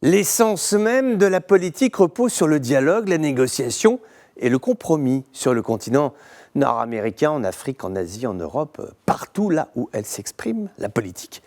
L'essence même de la politique repose sur le dialogue, la négociation et le compromis sur le continent nord-américain, en Afrique, en Asie, en Europe, partout là où elle s'exprime, la politique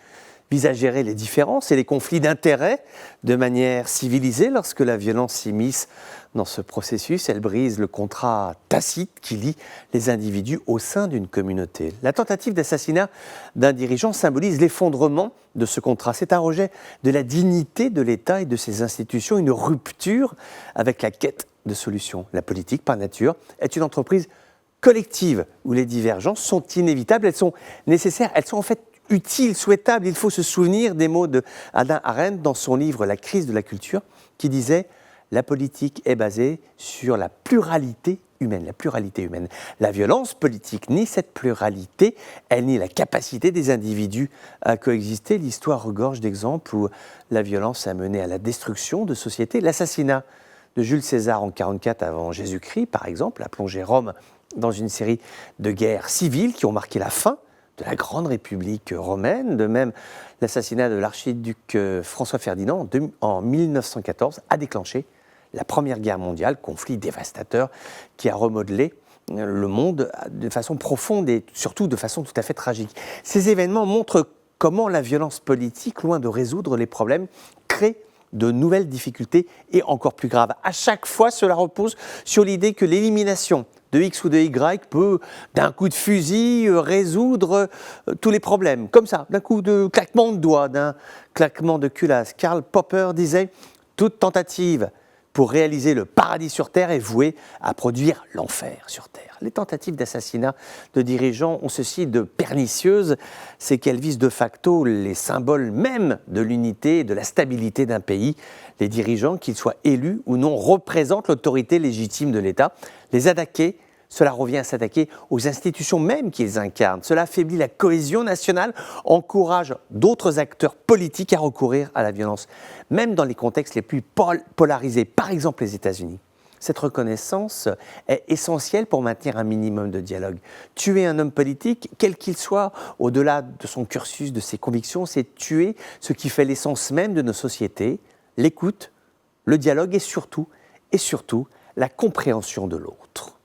vise à gérer les différences et les conflits d'intérêts de manière civilisée. Lorsque la violence s'immisce dans ce processus, elle brise le contrat tacite qui lie les individus au sein d'une communauté. La tentative d'assassinat d'un dirigeant symbolise l'effondrement de ce contrat. C'est un rejet de la dignité de l'État et de ses institutions, une rupture avec la quête de solutions. La politique, par nature, est une entreprise collective où les divergences sont inévitables, elles sont nécessaires, elles sont en fait utiles, souhaitables. Il faut se souvenir des mots de Hannah Arendt dans son livre « La crise de la culture » qui disait « La politique est basée sur la pluralité humaine ». La pluralité humaine. La violence politique nie cette pluralité, elle nie la capacité des individus à coexister. L'histoire regorge d'exemples où la violence a mené à la destruction de sociétés. L'assassinat de Jules César en 1944 avant Jésus-Christ, par exemple, a plongé Rome dans une série de guerres civiles qui ont marqué la fin de la Grande République romaine. De même, l'assassinat de l'archiduc François Ferdinand en 1914 a déclenché la Première Guerre mondiale, conflit dévastateur qui a remodelé le monde de façon profonde et surtout de façon tout à fait tragique. Ces événements montrent comment la violence politique, loin de résoudre les problèmes, crée de nouvelles difficultés et encore plus graves. À chaque fois, cela repose sur l'idée que l'élimination de X ou de Y peut, d'un coup de fusil, résoudre tous les problèmes. Comme ça, d'un coup de claquement de doigts, d'un claquement de culasse. Karl Popper disait « Toute tentative pour réaliser le paradis sur Terre est vouée à produire l'enfer sur Terre ». Les tentatives d'assassinat de dirigeants ont ceci de pernicieuses, c'est qu'elles visent de facto les symboles même de l'unité et de la stabilité d'un pays. Les dirigeants, qu'ils soient élus ou non, représentent l'autorité légitime de l'État. Les attaquer, cela revient à s'attaquer aux institutions même qu'ils incarnent. Cela affaiblit la cohésion nationale, encourage d'autres acteurs politiques à recourir à la violence, même dans les contextes les plus polarisés, par exemple les États-Unis. Cette reconnaissance est essentielle pour maintenir un minimum de dialogue. Tuer un homme politique, quel qu'il soit, au-delà de son cursus, de ses convictions, c'est tuer ce qui fait l'essence même de nos sociétés, l'écoute, le dialogue et surtout, la compréhension de l'autre.